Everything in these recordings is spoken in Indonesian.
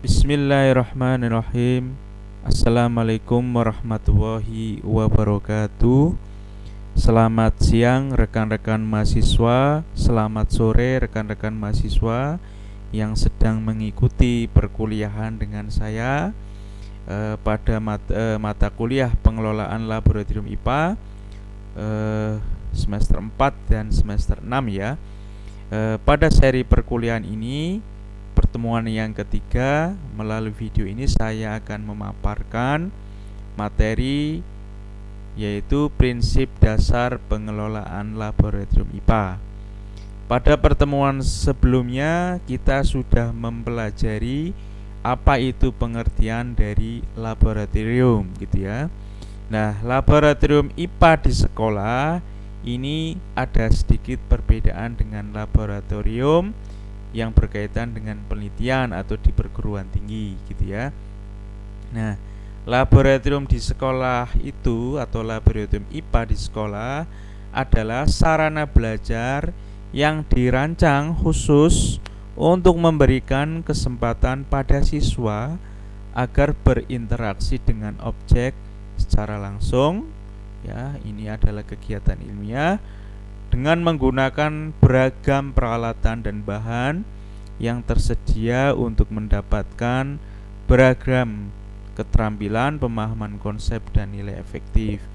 Bismillahirrahmanirrahim. Assalamualaikum warahmatullahi wabarakatuh. Selamat siang rekan-rekan mahasiswa. Selamat sore rekan-rekan mahasiswa yang sedang mengikuti perkuliahan dengan saya pada mata kuliah pengelolaan laboratorium IPA semester 4 dan semester 6 ya. Pada seri perkuliahan ini, pertemuan yang ketiga, melalui video ini saya akan memaparkan materi yaitu prinsip dasar pengelolaan laboratorium IPA. Pada pertemuan sebelumnya kita sudah mempelajari apa itu pengertian dari laboratorium gitu ya. Nah, laboratorium IPA di sekolah ini ada sedikit perbedaan dengan laboratorium yang berkaitan dengan penelitian atau di perguruan tinggi gitu ya. Nah, laboratorium di sekolah itu atau laboratorium IPA di sekolah adalah sarana belajar yang dirancang khusus untuk memberikan kesempatan pada siswa agar berinteraksi dengan objek secara langsung ya. Ini adalah kegiatan ilmiah dengan menggunakan beragam peralatan dan bahan yang tersedia untuk mendapatkan beragam keterampilan, pemahaman konsep dan nilai efektif.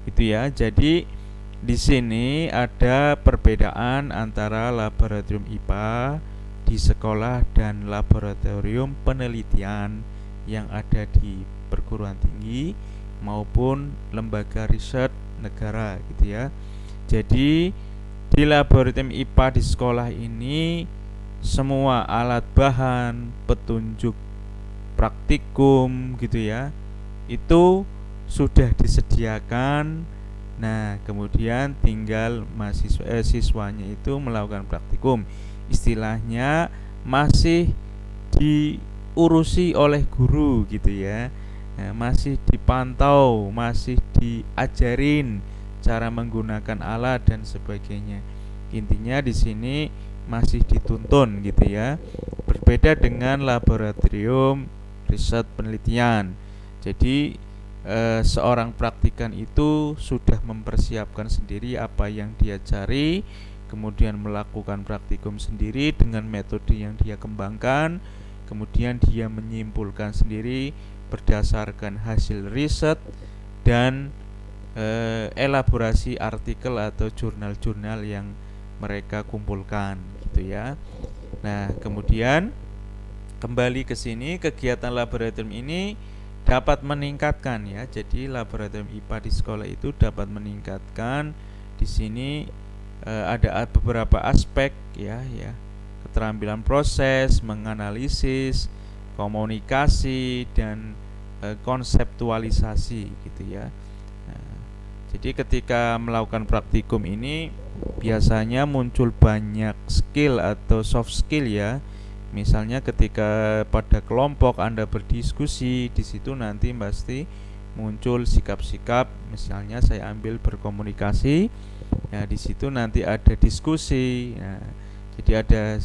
Itu ya. Jadi di sini ada perbedaan antara laboratorium IPA di sekolah dan laboratorium penelitian yang ada di perguruan tinggi maupun lembaga riset negara gitu ya. Jadi di laboratorium IPA di sekolah ini semua alat bahan, petunjuk praktikum gitu ya, itu sudah disediakan. Nah, kemudian tinggal siswanya itu melakukan praktikum. Istilahnya masih diurusi oleh guru gitu ya. Nah, masih dipantau, masih diajarin cara menggunakan alat dan sebagainya. Intinya di sini masih dituntun gitu ya. Berbeda dengan laboratorium riset penelitian. Jadi seorang praktikan itu sudah mempersiapkan sendiri apa yang dia cari, kemudian melakukan praktikum sendiri dengan metode yang dia kembangkan, kemudian dia menyimpulkan sendiri berdasarkan hasil riset dan elaborasi artikel atau jurnal-jurnal yang mereka kumpulkan gitu ya. Nah, kemudian kembali ke sini, kegiatan laboratorium ini dapat meningkatkan ya. Jadi laboratorium IPA di sekolah itu dapat meningkatkan di sini ada beberapa aspek ya. Keterampilan proses, menganalisis, komunikasi dan konseptualisasi gitu ya. Jadi ketika melakukan praktikum ini biasanya muncul banyak skill atau soft skill ya. Misalnya ketika pada kelompok Anda berdiskusi, di situ nanti pasti muncul sikap-sikap. Misalnya saya ambil berkomunikasi. Nah, di situ nanti ada diskusi. Nah, jadi ada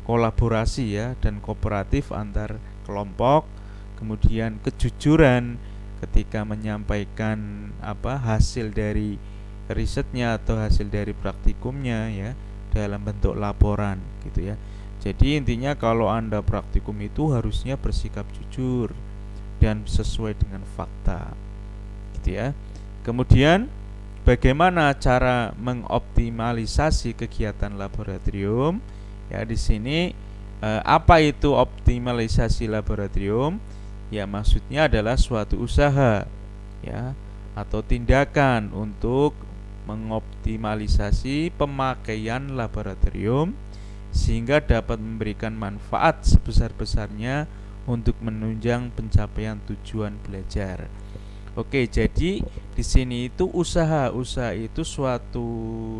kolaborasi ya dan kooperatif antar kelompok. Kemudian kejujuran ketika menyampaikan hasil dari risetnya atau hasil dari praktikumnya ya dalam bentuk laporan gitu ya. Jadi intinya kalau Anda praktikum itu harusnya bersikap jujur dan sesuai dengan fakta gitu ya. Kemudian bagaimana cara mengoptimalisasi kegiatan laboratorium? Ya, di sini apa itu optimalisasi laboratorium? Ya, maksudnya adalah suatu usaha ya atau tindakan untuk mengoptimalisasi pemakaian laboratorium sehingga dapat memberikan manfaat sebesar-besarnya untuk menunjang pencapaian tujuan belajar. Oke, jadi di sini itu usaha itu suatu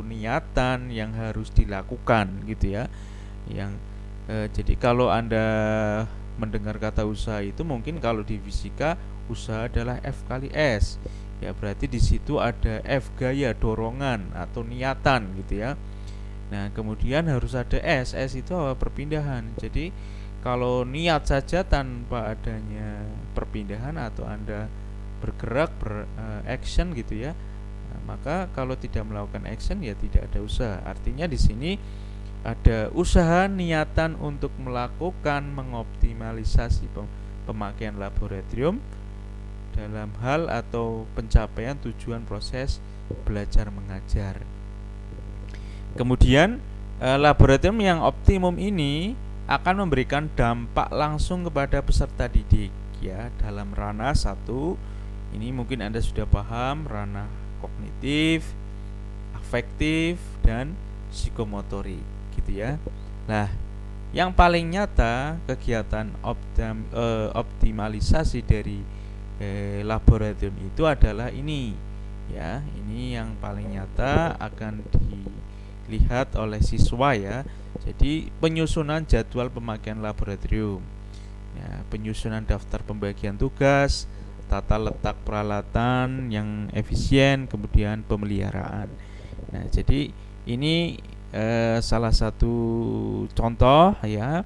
niatan yang harus dilakukan gitu ya. Jadi kalau Anda mendengar kata usaha itu mungkin kalau di fisika usaha adalah F kali S. Ya, berarti di situ ada F gaya dorongan atau niatan gitu ya. Nah, kemudian harus ada S. S itu perpindahan. Jadi Kalau niat saja tanpa adanya perpindahan atau Anda bergerak, action gitu ya, maka kalau tidak melakukan action ya tidak ada usaha. Artinya di sini ada usaha niatan untuk melakukan mengoptimalisasi pemakaian laboratorium dalam hal atau pencapaian tujuan proses belajar mengajar. Kemudian laboratorium yang optimum ini akan memberikan dampak langsung kepada peserta didik ya dalam ranah satu. Ini mungkin Anda sudah paham, ranah kognitif, afektif, dan psikomotorik gitu ya. Nah, yang paling nyata kegiatan optimalisasi dari laboratorium itu adalah ini ya. Ini yang paling nyata akan dilihat oleh siswa ya. Jadi penyusunan jadwal pemakaian laboratorium ya, penyusunan daftar pembagian tugas, tata letak peralatan yang efisien, kemudian pemeliharaan. Nah, jadi ini salah satu contoh ya.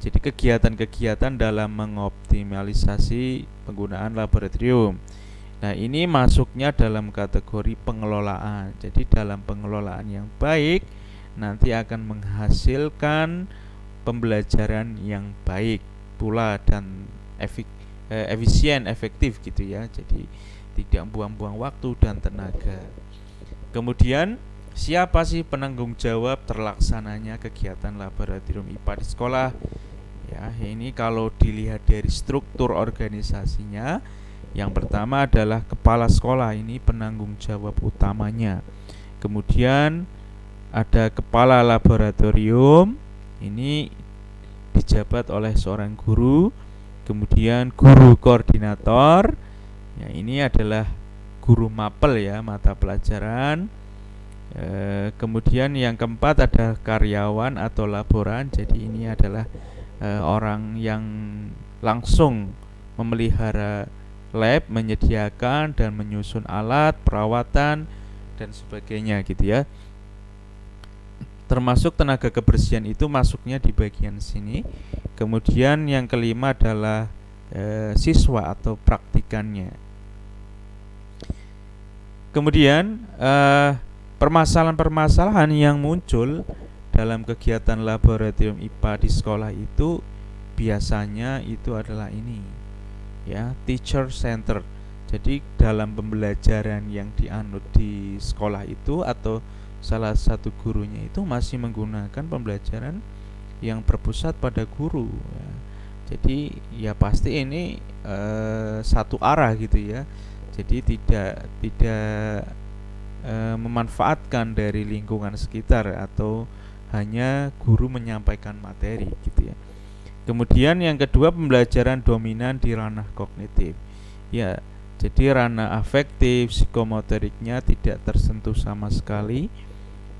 Jadi kegiatan-kegiatan dalam mengoptimalisasi penggunaan laboratorium. Nah, ini masuknya dalam kategori pengelolaan. Jadi dalam pengelolaan yang baik nanti akan menghasilkan pembelajaran yang baik pula dan efisien, efektif gitu ya. Jadi tidak buang-buang waktu dan tenaga. Kemudian siapa sih penanggung jawab terlaksananya kegiatan laboratorium IPA di sekolah? Ya, ini kalau dilihat dari struktur organisasinya, yang pertama adalah kepala sekolah, ini penanggung jawab utamanya. Kemudian ada kepala laboratorium, ini dijabat oleh seorang guru. Kemudian guru koordinator, ya ini adalah guru mapel ya, mata pelajaran. Kemudian yang keempat ada karyawan atau laboran. Jadi ini adalah orang yang langsung memelihara lab, menyediakan dan menyusun alat, perawatan dan sebagainya gitu ya. Termasuk tenaga kebersihan itu masuknya di bagian sini. Kemudian yang kelima adalah siswa atau praktikannya. Kemudian permasalahan-permasalahan yang muncul dalam kegiatan laboratorium IPA di sekolah itu biasanya itu adalah ini ya, teacher center. Jadi dalam pembelajaran yang dianut di sekolah itu atau salah satu gurunya itu masih menggunakan pembelajaran yang berpusat pada guru ya. Jadi ya pasti ini satu arah gitu ya. Jadi tidak memanfaatkan dari lingkungan sekitar atau hanya guru menyampaikan materi gitu ya. Kemudian yang kedua, pembelajaran dominan di ranah kognitif. Ya, jadi ranah afektif, psikomotoriknya tidak tersentuh sama sekali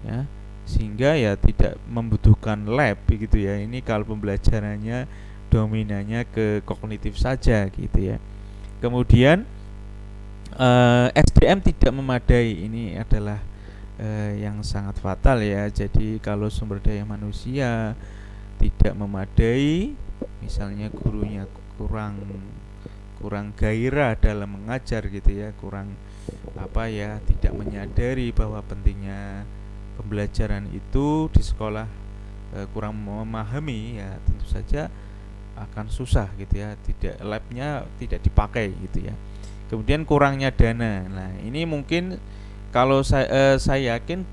ya, sehingga ya tidak membutuhkan lab gitu ya. Ini kalau pembelajarannya dominannya ke kognitif saja gitu ya. Kemudian SDM tidak memadai, ini adalah yang sangat fatal ya. Jadi kalau sumber daya manusia tidak memadai, misalnya gurunya kurang gairah dalam mengajar gitu ya, kurang tidak menyadari bahwa pentingnya pembelajaran itu di sekolah, kurang memahami ya, tentu saja akan susah gitu ya, labnya tidak dipakai gitu ya. Kemudian kurangnya dana. Nah, ini mungkin kalau saya yakin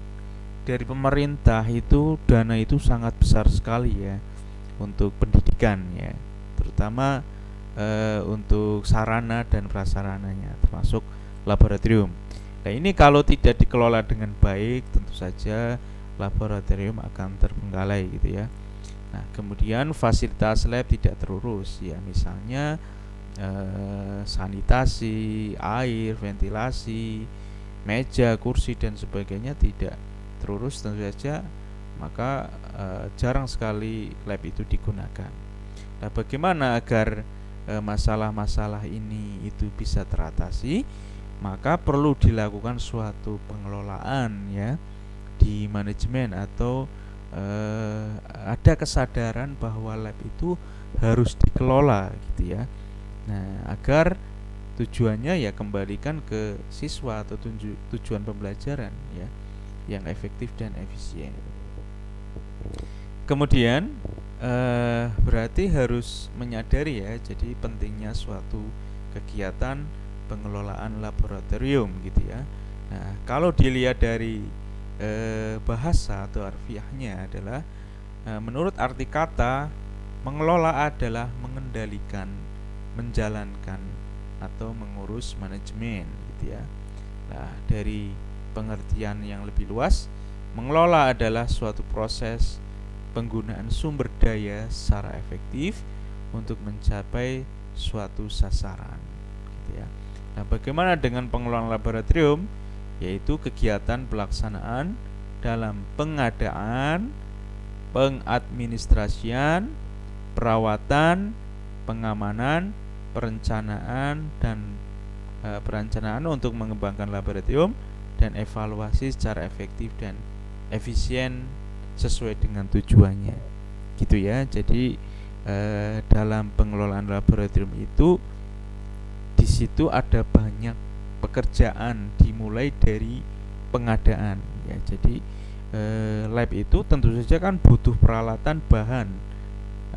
dari pemerintah itu dana itu sangat besar sekali ya untuk pendidikan ya, terutama untuk sarana dan prasarananya termasuk laboratorium. Nah, ini kalau tidak dikelola dengan baik tentu saja laboratorium akan terbengkalai gitu ya. Nah, kemudian fasilitas lab tidak terurus ya, misalnya sanitasi, air, ventilasi, meja, kursi dan sebagainya tidak terurus tentu saja, maka jarang sekali lab itu digunakan. Nah, bagaimana agar masalah-masalah ini itu bisa teratasi? Maka perlu dilakukan suatu pengelolaan ya di manajemen, atau ada kesadaran bahwa lab itu harus dikelola gitu ya. Nah, agar tujuannya ya kembalikan ke siswa atau tujuan pembelajaran ya yang efektif dan efisien. Kemudian berarti harus menyadari ya, jadi pentingnya suatu kegiatan pengelolaan laboratorium gitu ya. Nah, kalau dilihat dari bahasa atau harfiahnya adalah menurut arti kata, mengelola adalah mengendalikan, menjalankan atau mengurus manajemen gitu ya. Nah, dari pengertian yang lebih luas, mengelola adalah suatu proses penggunaan sumber daya secara efektif untuk mencapai suatu sasaran gitu ya. Nah, bagaimana dengan pengelolaan laboratorium? Yaitu kegiatan pelaksanaan dalam pengadaan, pengadministrasian, perawatan, pengamanan, perencanaan perencanaan untuk mengembangkan laboratorium dan evaluasi secara efektif dan efisien sesuai dengan tujuannya gitu ya. Jadi dalam pengelolaan laboratorium itu di situ ada banyak pekerjaan dimulai dari pengadaan ya. Jadi lab itu tentu saja kan butuh peralatan, bahan,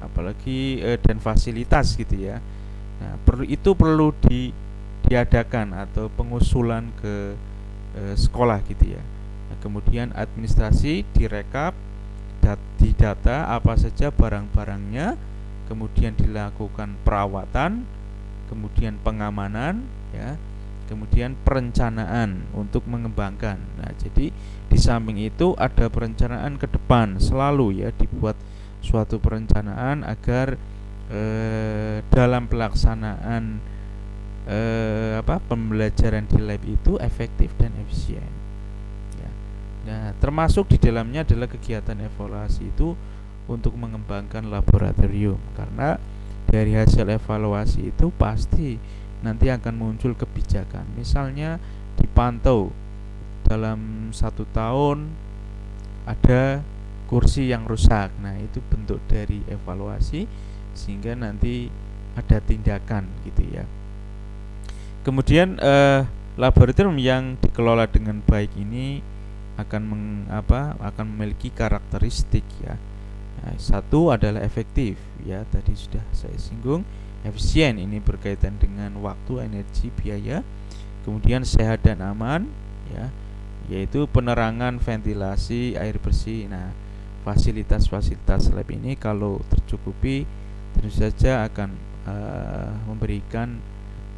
apalagi dan fasilitas gitu ya. Nah, perlu diadakan atau pengusulan ke sekolah gitu ya. Nah, kemudian administrasi direkap, didata apa saja barang-barangnya, kemudian dilakukan perawatan, kemudian pengamanan ya, kemudian perencanaan untuk mengembangkan. Nah, jadi di samping itu ada perencanaan ke depan selalu ya, dibuat suatu perencanaan agar dalam pelaksanaan pembelajaran di lab itu efektif dan efisien ya. Nah, termasuk di dalamnya adalah kegiatan evaluasi itu untuk mengembangkan laboratorium, karena dari hasil evaluasi itu pasti nanti akan muncul kebijakan. Misalnya dipantau dalam 1 tahun ada kursi yang rusak, nah itu bentuk dari evaluasi sehingga nanti ada tindakan gitu ya. Kemudian laboratorium yang dikelola dengan baik ini akan memiliki karakteristik ya. Nah, satu adalah efektif ya, tadi sudah saya singgung. Efisien ini berkaitan dengan waktu, energi, biaya. Kemudian sehat dan aman ya, yaitu penerangan, ventilasi, air bersih. Nah, fasilitas-fasilitas lab ini kalau tercukupi tentu saja akan memberikan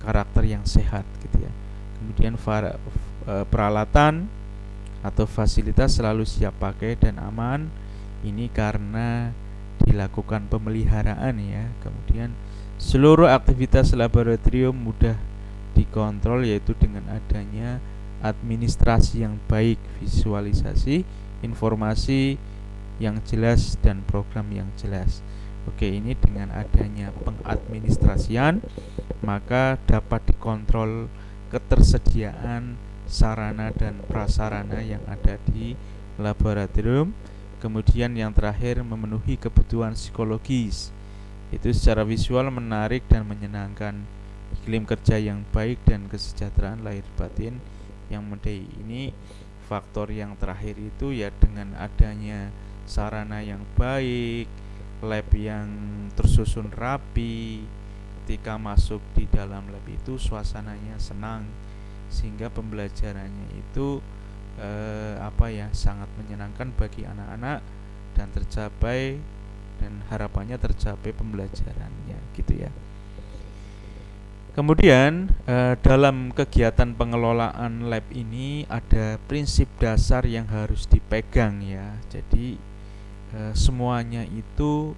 karakter yang sehat gitu ya. Kemudian peralatan atau fasilitas selalu siap pakai dan aman, ini karena dilakukan pemeliharaan ya. Kemudian seluruh aktivitas laboratorium mudah dikontrol, yaitu dengan adanya administrasi yang baik, visualisasi informasi yang jelas dan program yang jelas. Oke, ini dengan adanya pengadministrasian maka dapat dikontrol ketersediaan sarana dan prasarana yang ada di laboratorium. Kemudian yang terakhir, memenuhi kebutuhan psikologis. Itu secara visual menarik dan menyenangkan, iklim kerja yang baik dan kesejahteraan lahir batin yang memadai. Ini faktor yang terakhir itu ya, dengan adanya sarana yang baik, lab yang tersusun rapi, ketika masuk di dalam lab itu suasananya senang sehingga pembelajarannya itu sangat menyenangkan bagi anak-anak dan harapannya tercapai pembelajarannya gitu ya. Kemudian dalam kegiatan pengelolaan lab ini ada prinsip dasar yang harus dipegang ya. Jadi semuanya itu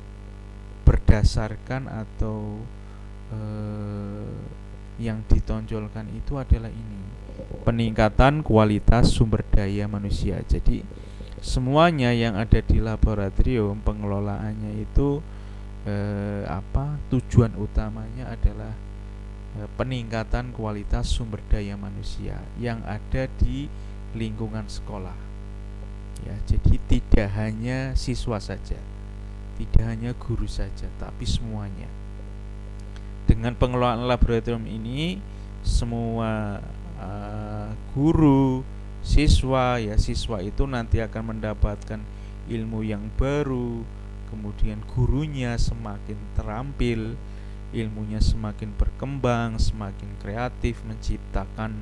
berdasarkan atau yang ditonjolkan itu adalah ini, peningkatan kualitas sumber daya manusia. Jadi semuanya yang ada di laboratorium pengelolaannya itu tujuan utamanya adalah peningkatan kualitas sumber daya manusia yang ada di lingkungan sekolah ya. Jadi tidak hanya siswa saja, Tidak hanya guru saja, tapi semuanya. Dengan pengelolaan laboratorium ini, semua guru, siswa itu nanti akan mendapatkan ilmu yang baru, kemudian gurunya semakin terampil, ilmunya semakin berkembang, semakin kreatif, menciptakan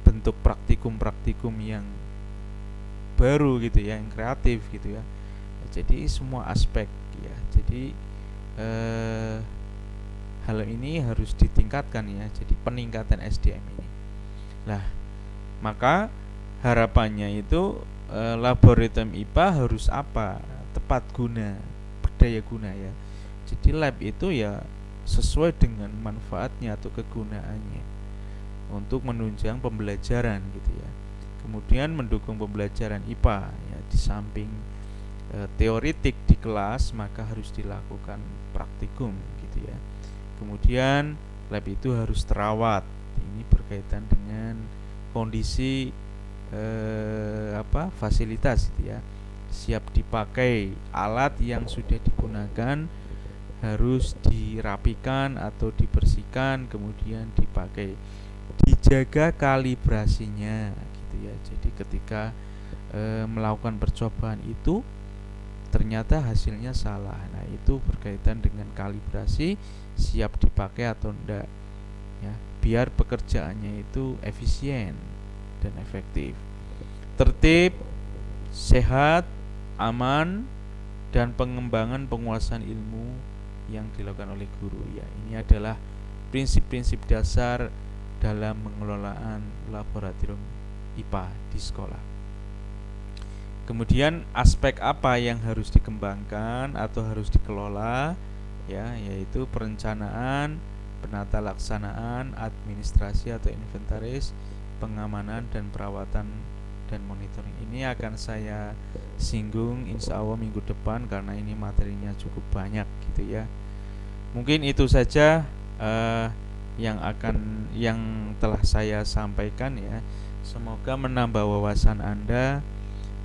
bentuk praktikum-praktikum yang baru gitu ya, yang kreatif gitu ya. Jadi semua aspek ya. Jadi hal ini harus ditingkatkan ya. Jadi peningkatan SDM ini. Lah, maka harapannya itu laboratorium IPA harus apa? Tepat guna, berdaya guna ya. Jadi lab itu ya sesuai dengan manfaatnya atau kegunaannya untuk menunjang pembelajaran gitu ya. Kemudian mendukung pembelajaran IPA ya, di samping teoritik di kelas, maka harus dilakukan praktikum gitu ya. Kemudian lab itu harus terawat. Ini berkaitan dengan kondisi fasilitas gitu ya. Siap dipakai, alat yang sudah digunakan harus dirapikan atau dibersihkan, kemudian dipakai, dijaga kalibrasinya gitu ya. Jadi ketika melakukan percobaan itu ternyata hasilnya salah, nah itu berkaitan dengan kalibrasi, siap dipakai atau enggak ya, biar pekerjaannya itu efisien dan efektif, tertib, sehat, aman, dan pengembangan penguasaan ilmu yang dilakukan oleh guru ya. Ini adalah prinsip-prinsip dasar dalam pengelolaan laboratorium IPA di sekolah. Kemudian aspek apa yang harus dikembangkan atau harus dikelola ya, yaitu perencanaan, penata laksanaan, administrasi atau inventaris, pengamanan dan perawatan dan monitoring. Ini akan saya singgung insya Allah minggu depan karena ini materinya cukup banyak gitu ya. Mungkin itu saja yang telah saya sampaikan ya. Semoga menambah wawasan Anda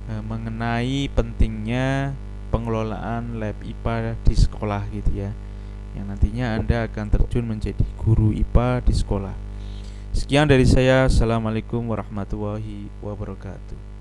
mengenai pentingnya pengelolaan lab IPA di sekolah gitu ya, yang nantinya Anda akan terjun menjadi guru IPA di sekolah. Sekian dari saya. Assalamualaikum warahmatullahi wabarakatuh.